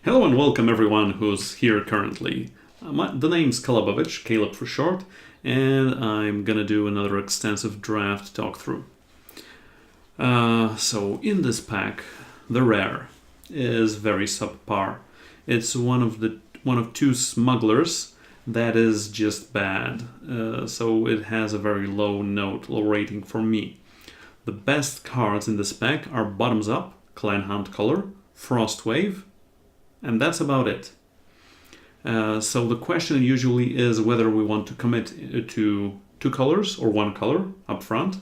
Hello and welcome everyone who's here currently. The name's Calebovitsch, Caleb for short, and I'm gonna do another extensive draft talk through. So in this pack, the rare is very subpar. It's one of two smugglers that is just bad. So it has a very low rating for me. The best cards in this pack are Bottoms Up, Clan Hunt Color, Frost Wave, and that's about it. So the question usually is whether we want to commit to two colors or one color up front.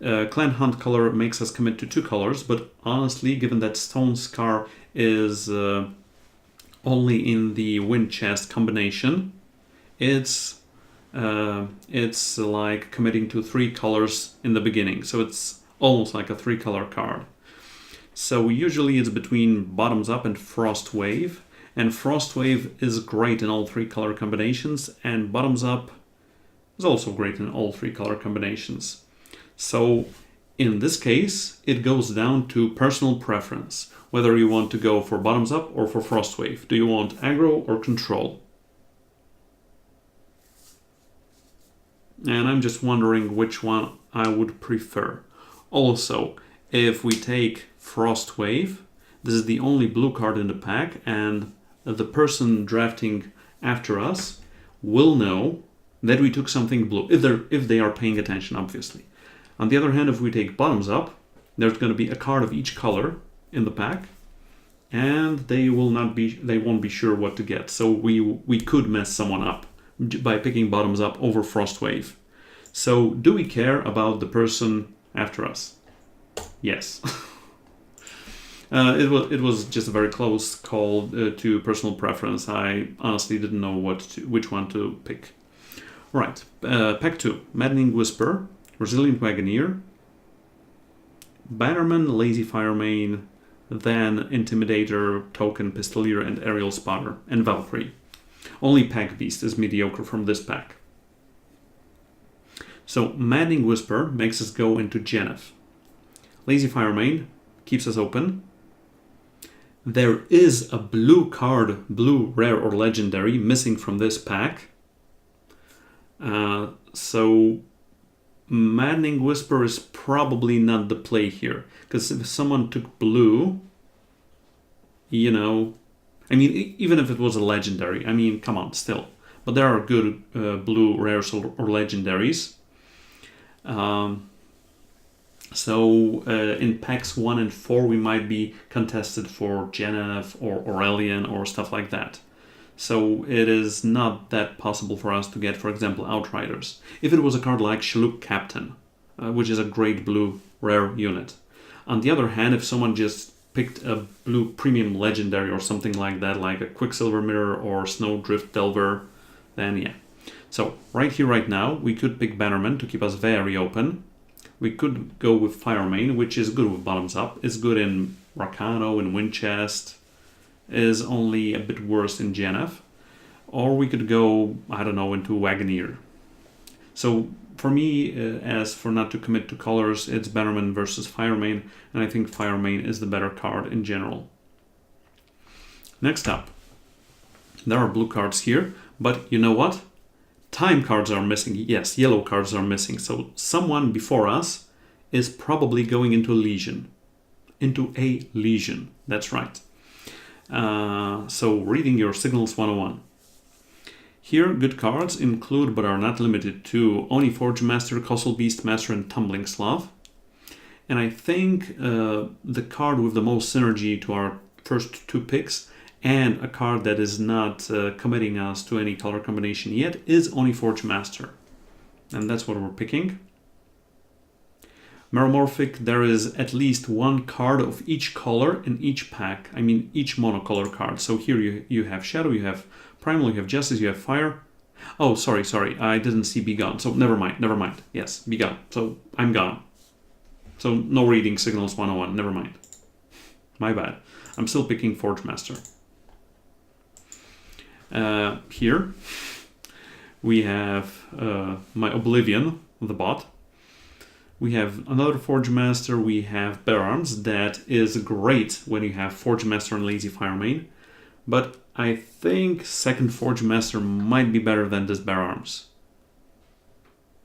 Clan Hunt Color makes us commit to two colors, but honestly, given that Stone Scar is only in the Wind Chest combination, it's like committing to three colors in the beginning. So it's almost like a three-color card. So usually it's between Bottoms Up and Frost Wave. And Frost Wave is great in all three color combinations, and Bottoms Up is also great in all three color combinations. So in this case, it goes down to personal preference, whether you want to go for Bottoms Up or for Frost Wave. Do you want aggro or control? And I'm just wondering which one I would prefer. Also, if we take Frost Wave, this is the only blue card in the pack, and the person drafting after us will know that we took something blue, if they are paying attention, obviously. On the other hand, if we take Bottoms Up, there's going to be a card of each color in the pack, and they won't be sure what to get. So we could mess someone up by picking Bottoms Up over Frost Wave. So do we care about the person after us? Yes. It was just a very close call to personal preference. I honestly didn't know which one to pick. Right, pack 2, Maddening Whisper, Resilient Wagoneer, Bannerman, Lazy Firemain, then Intimidator, Token, Pistolier, and Aerial Spotter, and Valkyrie. Only Pack Beast is mediocre from this pack. So Maddening Whisper makes us go into Geneth. Lazy Firemain keeps us open. There is a blue card, blue, rare, or legendary, missing from this pack. So Maddening Whisper is probably not the play here. Because if someone took blue, even if it was a legendary, come on, still. But there are good blue, rares, or legendaries. So in packs 1 and 4 we might be contested for Geneth or Aurelian or stuff like that. So it is not that possible for us to get, for example, Outriders. If it was a card like Shalouk Captain, which is a great blue rare unit. On the other hand, if someone just picked a blue premium legendary or something like that, like a Quicksilver Mirror or Snowdrift Delver, then yeah. So right here, right now, we could pick Bannerman to keep us very open. We could go with Firemain, which is good with Bottoms Up. It's good in Rakano, in Wind Chest. Is only a bit worse in Geneth. Or we could go, into Wagoneer. So for me, as for not to commit to colors, it's Bannerman versus Firemain. And I think Firemain is the better card in general. Next up. There are blue cards here. But you know what? Time cards are missing. Yes, yellow cards are missing. So someone before us is probably going into a Legion. That's right. So reading your Signals 101. Here, good cards include but are not limited to Oni Forge Master, Colossal Beast Master, and Tumbling Slav. And I think the card with the most synergy to our first two picks, and a card that is not committing us to any color combination yet, is Oni Forge Master. And that's what we're picking. Meromorphic, there is at least one card of each color in each pack. Each monocolor card. So here you have Shadow, you have Primal, you have Justice, you have Fire. Oh, sorry, I didn't see Be Gone. So never mind. Yes, Be Gone. So I'm gone. So no reading Signals 101, never mind. My bad. I'm still picking Forge Master. Here we have my Oblivion, the bot. We have another Forge Master. We have Bear Arms. That is great when you have Forge Master and Lazy Firemain. But I think second Forge Master might be better than this Bear Arms.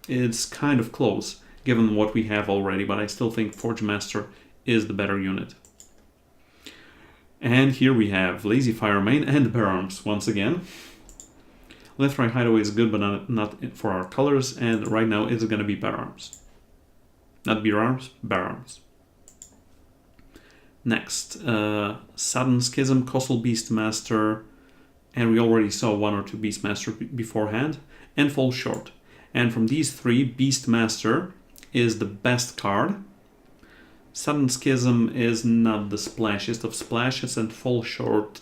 It's kind of close, given what we have already, but I still think Forge Master is the better unit. And here we have Lazy Fire Main and Bear Arms once again. Left Right Hideaway is good, but not for our colors, and right now it's going to be Bear Arms. Not Bear Arms, Bear Arms. Next, Sudden Schism, Costal Beastmaster, and we already saw one or two Beastmaster beforehand, and fall short. And from these three, Beastmaster is the best card. Sudden Schism is not the splashiest of splashes, and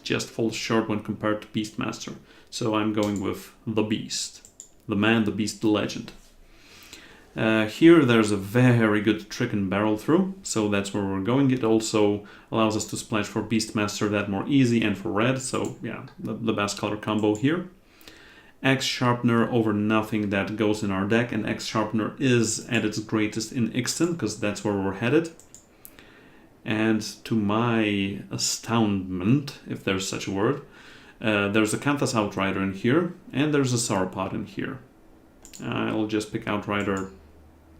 just falls short when compared to Beastmaster. So I'm going with the Beast. The man, the beast, the legend. Here there's a very good trick and barrel through, so that's where we're going. It also allows us to splash for Beastmaster that more easy and for red, so yeah, the best color combo here. X Sharpener over nothing that goes in our deck, and X Sharpener is at its greatest in Ixten, because that's where we're headed. And to my astoundment, if there's such a word, there's a Canthus Outrider in here, and there's a Sauropod in here. I'll just pick Outrider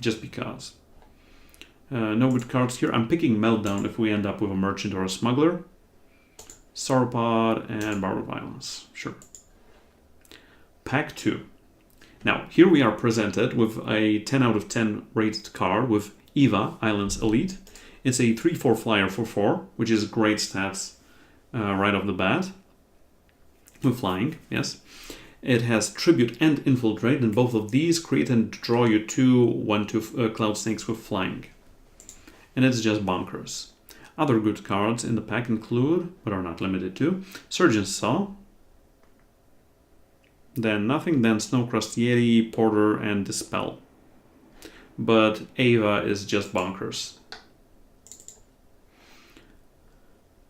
just because. No good cards here. I'm picking Meltdown if we end up with a Merchant or a Smuggler. Sauropod and Barber Violence, sure. Pack 2. Now, here we are presented with a 10 out of 10 rated card with Eva, Islands Elite. It's a 3/4 flyer for 4, which is great stats right off the bat. With flying, yes. It has Tribute and Infiltrate, and both of these create and draw you 1/2 Cloud Snakes with flying. And it's just bonkers. Other good cards in the pack include, but are not limited to, Surgeon's Saw, then nothing, then Snowcrust Yeti, Porter, and Dispel. But Ava is just bonkers.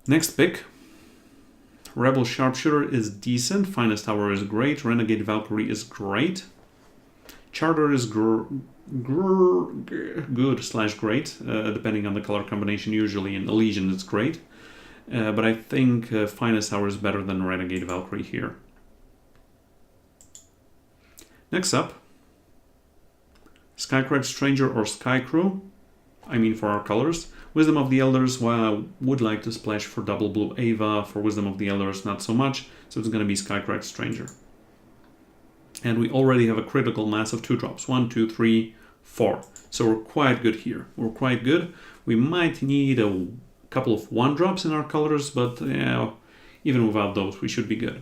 Next pick. Rebel Sharpshooter is decent, Finest Hour is great, Renegade Valkyrie is great, Charter is good/great, depending on the color combination. Usually in Elysian it's great, but I think Finest Hour is better than Renegade Valkyrie here. Next up, Skycrack Stranger or Skycrew, I mean for our colors. Wisdom of the Elders, well, I would like to splash for double blue Ava. For Wisdom of the Elders, not so much, so it's going to be Skycrack Stranger. And we already have a critical mass of 2 drops. 1, 2, 3, 4. So we're quite good here. We're quite good. We might need a couple of 1 drops in our colors, but even without those, we should be good.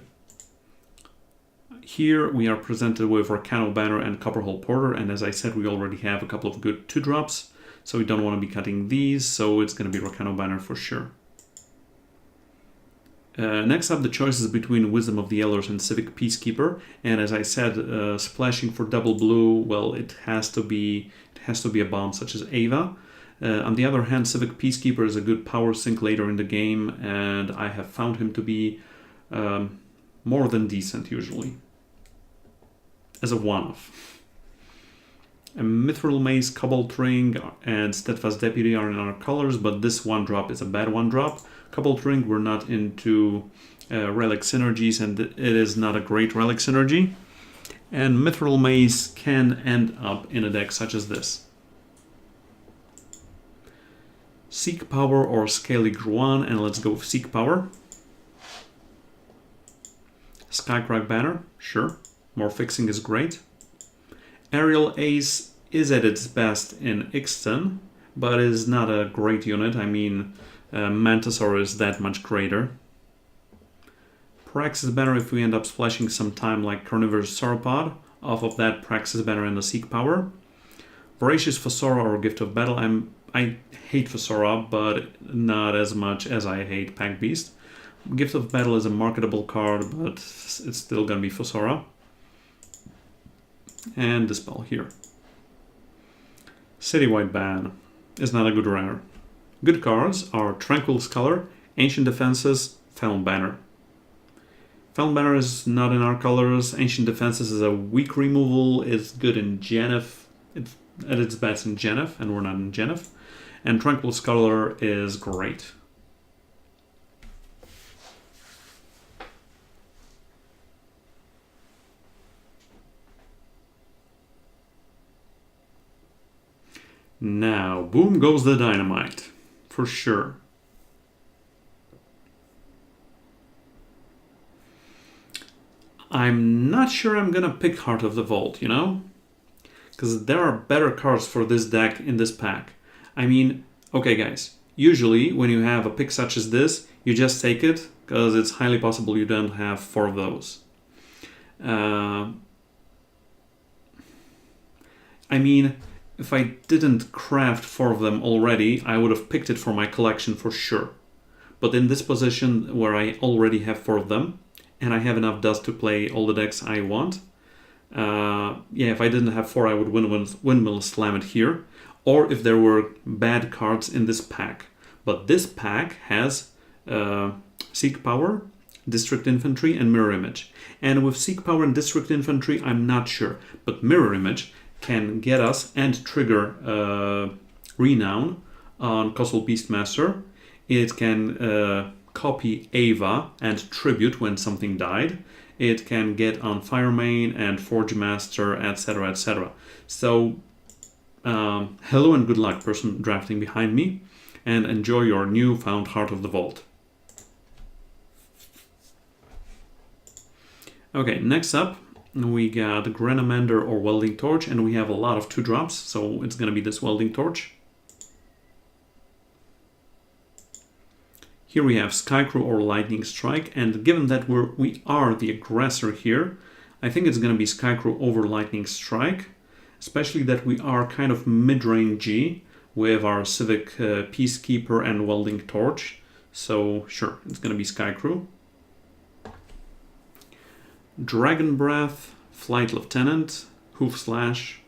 Here we are presented with Arcano Banner and Copperhole Porter, and as I said, we already have a couple of good 2 drops. So we don't want to be cutting these, so it's going to be Arcano Banner for sure. Next up, the choices between Wisdom of the Elders and Civic Peacekeeper. And as I said, splashing for double blue, well, it has to be a bomb such as Ava. On the other hand, Civic Peacekeeper is a good power sink later in the game, and I have found him to be more than decent usually, as a one-off. A Mithril Mace, Cobalt Ring, and Steadfast Deputy are in our colors, but this 1-drop is a bad 1-drop. Cobalt Ring, we're not into relic synergies, and it is not a great relic synergy. And Mithril Mace can end up in a deck such as this. Seek Power or Scaly Gruan, and let's go with Seek Power. Skycrack Banner, sure. More fixing is great. Aerial Ace is at its best in Ixten, but is not a great unit. I mean, Mantisaur is that much greater. Praxis Banner if we end up splashing some time like Carnivorous Sauropod. Off of that, Praxis Banner and the Seek Power. Voracious Fossora or Gift of Battle. I hate Fossora, but not as much as I hate Pack Beast. Gift of Battle is a marketable card, but it's still gonna be Fossora. And Dispel here. Citywide Ban is not a good rare. Good cards are Tranquil Scholar, Ancient Defenses, Felon Banner. Felon Banner is not in our colors. Ancient Defenses is a weak removal. It's good in Genef. It's at its best in Genef, and we're not in Genef. And Tranquil Scholar is great. Now, boom goes the dynamite. For sure. I'm not sure I'm gonna pick Heart of the Vault, you know? Because there are better cards for this deck in this pack. I mean, okay guys, usually when you have a pick such as this, you just take it, because it's highly possible you don't have 4 of those. I mean, if I didn't craft 4 of them already, I would have picked it for my collection for sure. But in this position where I already have 4 of them, and I have enough dust to play all the decks I want, yeah, if I didn't have 4, I would Windmill Slam it here. Or if there were bad cards in this pack. But this pack has Seek Power, District Infantry, and Mirror Image. And with Seek Power and District Infantry, I'm not sure. But Mirror Image can get us and trigger Renown on Colossal Beastmaster. It can copy Ava and Tribute when something died. It can get on Firemane and Forge Master, etc., etc. So, hello and good luck, person drafting behind me, and enjoy your newfound Heart of the Vault. Okay, next up, we got Grenamander or Welding Torch, and we have a lot of 2-drops, so it's gonna be this Welding Torch. Here we have Skycrew or Lightning Strike, and given that we are the aggressor here, I think it's going to be Skycrew over Lightning Strike, especially that we are kind of mid-rangey with our Civic Peacekeeper and Welding Torch. So sure, it's going to be Skycrew. Dragon Breath, Flight Lieutenant, Hoof Slash,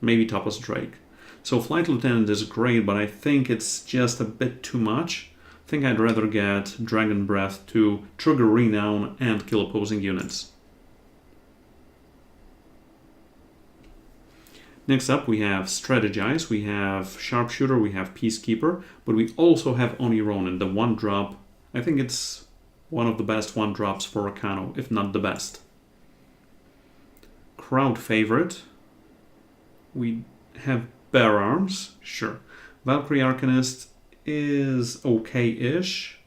maybe Topaz Drake. So Flight Lieutenant is great, but I think it's just a bit too much. I think I'd rather get Dragon Breath to trigger Renown and kill opposing units. Next up we have Strategize, we have Sharpshooter, we have Peacekeeper, but we also have Oni Ronin, the 1-drop. I think it's one of the best 1-drops for Rakano, if not the best. Crowd Favorite, we have Bear Arms, sure. Valkyrie Arcanist is okay-ish,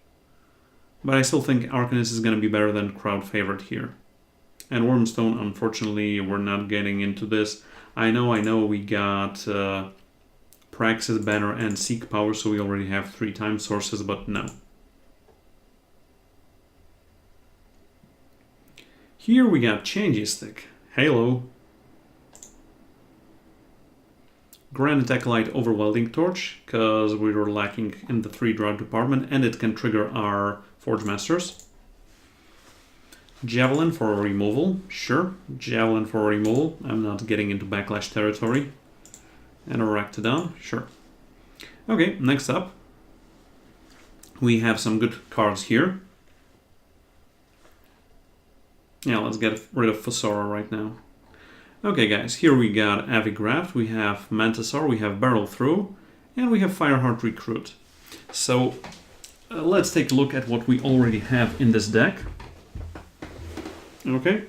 but I still think Arcanist is going to be better than Crowd Favorite here. And Wormstone, unfortunately, we're not getting into this. I know we got Praxis Banner and Seek Power, so we already have 3 time sources, but no. Here we got Changey Stick, Halo, Granite Acolyte over Welding Torch, because we were lacking in the 3-drop department, and it can trigger our Forge Masters. Javelin for a removal, sure, Javelin for a removal, I'm not getting into backlash territory. And a Rakhtadon, sure. Okay, next up, we have some good cards here. Yeah, let's get rid of Fosora right now. Okay guys, here we got Avigraft, we have Mantisaur, we have Barrel Through, and we have Fireheart Recruit. So let's take a look at what we already have in this deck. Okay.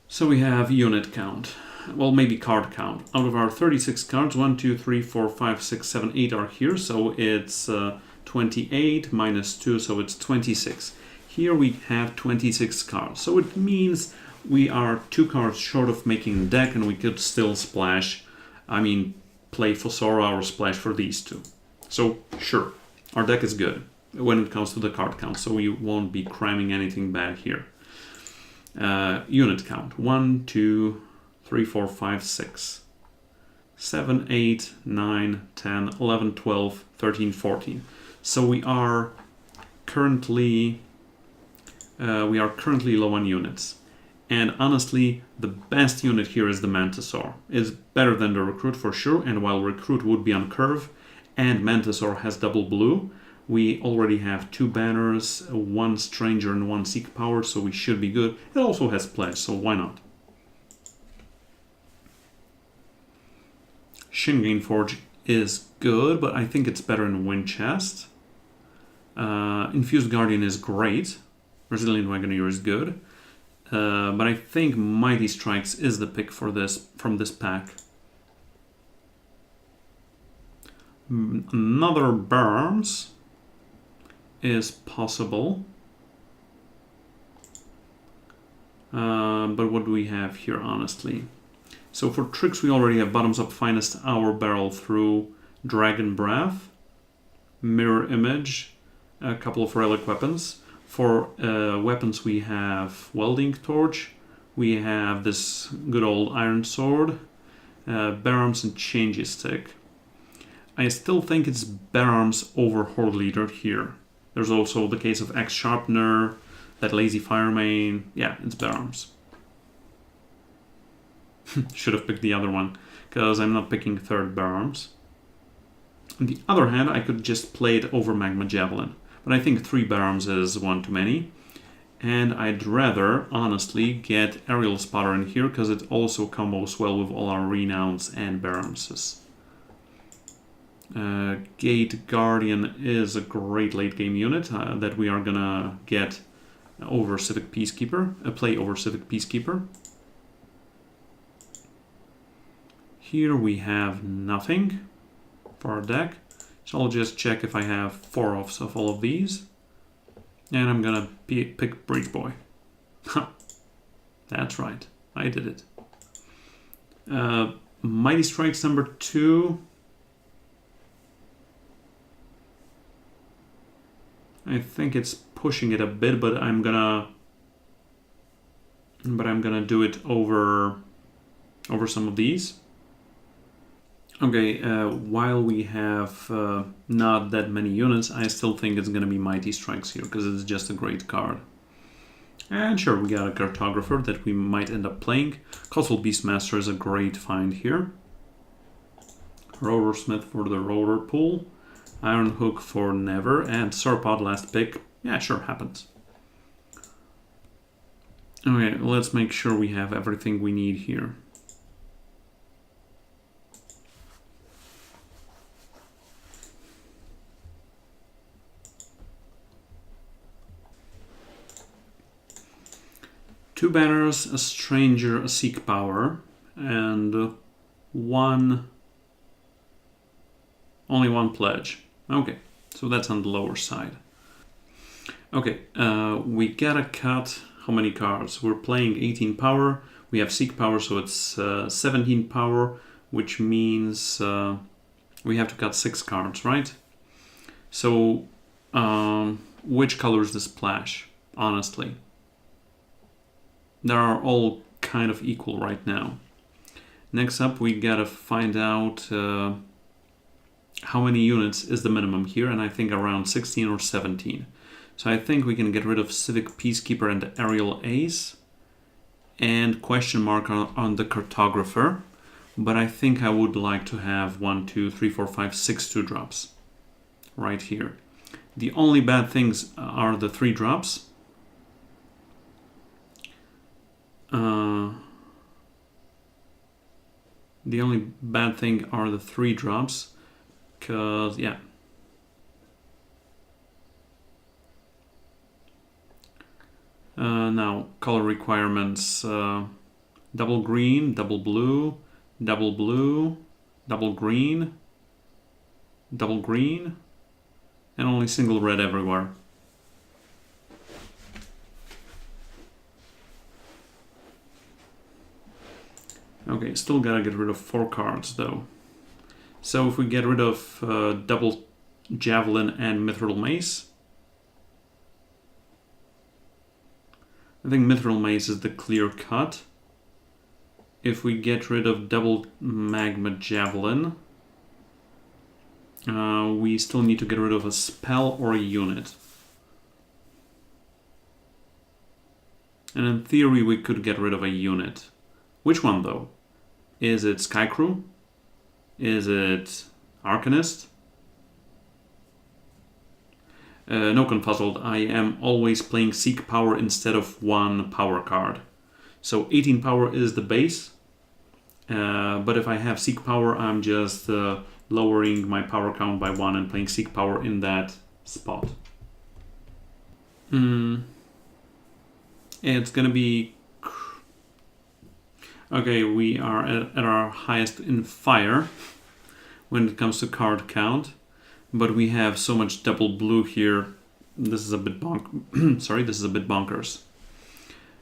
So we have unit count, well maybe card count. Out of our 36 cards, 1, 2, 3, 4, 5, 6, 7, 8 are here, so it's 28 minus 2, so it's 26. Here we have 26 cards, so it means we are 2 cards short of making the deck, and we could still splash, I mean, play Fosora or splash for these 2. So, sure, our deck is good when it comes to the card count, so we won't be cramming anything bad here. Unit count, 1, 2, 3, 4, 5, 6, 7, 8, 9, 10, 11, 12, 13, 14. So we are currently low on units. And honestly, the best unit here is the Mantisaur. It's better than the Recruit for sure, and while Recruit would be on curve, and Mantisaur has double blue, we already have 2 banners, 1 Stranger and 1 Seek Power, so we should be good. It also has Pledge, so why not? Shingain Forge is good, but I think it's better in Wind Chest. Infused Guardian is great. Resilient Wagoneer is good. But I think Mighty Strikes is the pick for this from this pack. Another Barms is possible. But what do we have here, honestly? So for tricks, we already have Bottoms Up Finest Hour Barrel through Dragon Breath, Mirror Image, a couple of relic weapons. For weapons, we have Welding Torch, we have this good old Iron Sword, Bararms and Change Stick. I still think it's Bararms over Horde Leader here. There's also the case of Axe Sharpener, that Lazy Fire Main. Yeah, it's Bararms. Should have picked the other one, because I'm not picking third Bararms. On the other hand, I could just play it over Magma Javelin, but I think 3 Bararms is one too many. And I'd rather, honestly, get Aerial Spotter in here, because it also combos well with all our Renowns and Bararmses. Gate Guardian is a great late game unit that we are gonna get over Civic Peacekeeper, play over Civic Peacekeeper. Here we have nothing for our deck, so I'll just check if I have 4-offs of all of these. And I'm gonna pick Bridge Boy. Ha! That's right, I did it. Mighty Strikes number 2. I think it's pushing it a bit, but I'm gonna do it over some of these. Okay, while we have not that many units, I still think it's gonna be Mighty Strikes here, because it's just a great card. And sure, we got a Cartographer that we might end up playing. Colossal Beastmaster is a great find here. Rotorsmith for the rotor pool. Iron Hook for never, and Sauropod last pick. Yeah, sure, happens. Okay, let's make sure we have everything we need here. Two banners, a stranger, a seek power, and only one pledge. Okay, so that's on the lower side. Okay, we gotta cut how many cards? We're playing 18 power. We have seek power, so it's 17 power, which means we have to cut 6 cards, right? So, which color is the splash? Honestly, they are all kind of equal right now. Next up, we gotta find out how many units is the minimum here, and I think around 16 or 17. So I think we can get rid of Civic Peacekeeper and the Aerial Ace, and question mark on the Cartographer, but I think I would like to have 1, 2, 3, 4, 5, 6 2-drops right here. The only bad things are the 3-drops. The only bad thing are the 3-drops. Because, yeah. Now, color requirements. Double green, double blue, double blue, double green, and only single red everywhere. Okay, still gotta get rid of 4 cards, though. So if we get rid of double Javelin and Mithril Mace, I think Mithril Mace is the clear cut. If we get rid of double Magma Javelin, we still need to get rid of a spell or a unit. And in theory, we could get rid of a unit. Which one, though? Is it Skycrew? Is it Arcanist? No Confuzzled. I am always playing Seek Power instead of 1 power card. So 18 power is the base. But if I have Seek Power, I'm just lowering my power count by 1 and playing Seek Power in that spot. It's gonna be... Okay, we are at our highest in fire. when it comes to card count, but we have so much double blue here. This is a bit sorry, this is a bit bonkers.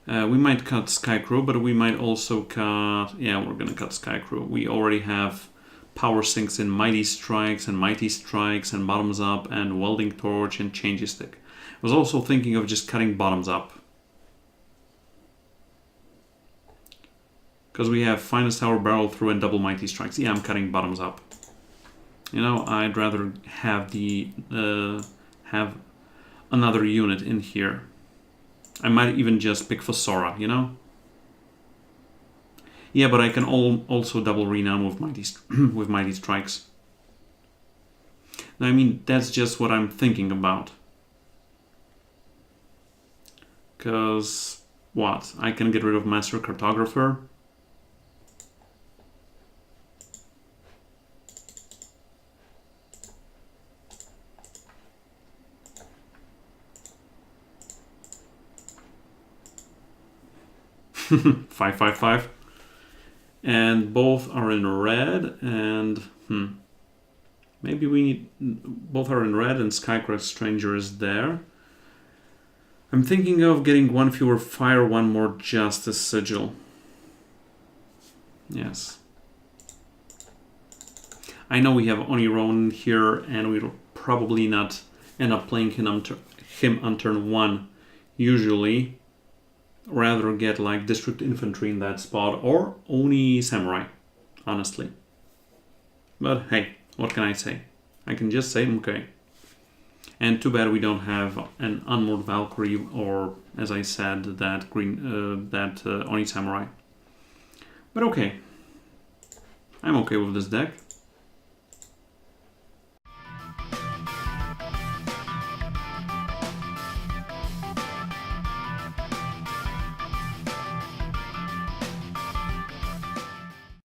We might cut Skycrow, but we might also cut... Yeah, we're gonna cut Skycrow. We already have power sinks in Mighty Strikes and Mighty Strikes and Bottoms Up and Welding Torch and Change Stick. I was also thinking of just cutting Bottoms Up, because we have Finest Hour, Barrel Through, and Double Mighty Strikes. Yeah, I'm cutting Bottoms Up. You know, I'd rather have the have another unit in here. I might even just pick Fossora, you know? Yeah, but I can also double Renown with with Mighty Strikes. Now, I mean, that's just what I'm thinking about. Because, what? I can get rid of Master Cartographer. Five, 5, 5. And both are in red, and maybe we need... Both are in red and Skycrow Stranger is there. I'm thinking of getting one fewer fire, one more Justice Sigil. Yes. I know we have Oniron here, and we'll probably not end up playing him on turn 1 usually. Rather get like District Infantry in that spot, or Oni Samurai, honestly. But hey, what can I say? I can just say okay. And too bad we don't have an Unmoored Valkyrie, or as I said, that Oni Samurai. But okay, I'm okay with this deck.